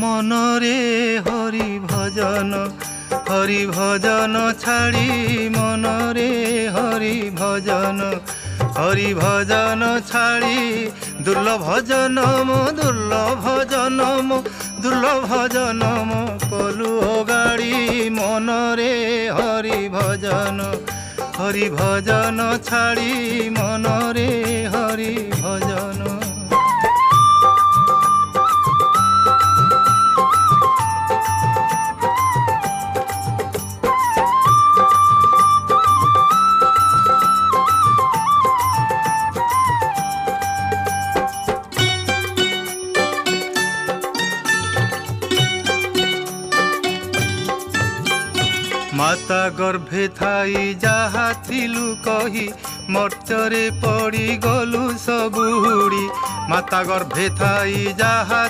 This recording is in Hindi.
मनरे हरि भजन छाड़ी मनरे हरि भजन छाड़ी दुर्लभ जनम कलु गाड़ी मनरे हरि भजन छाड़ी मनरे हरि भजन। माता गर्भे थाई जहा थिलु कही मर्त्यरे पड़ी गलु सबुड़ी। माता गर्भे थाई जहा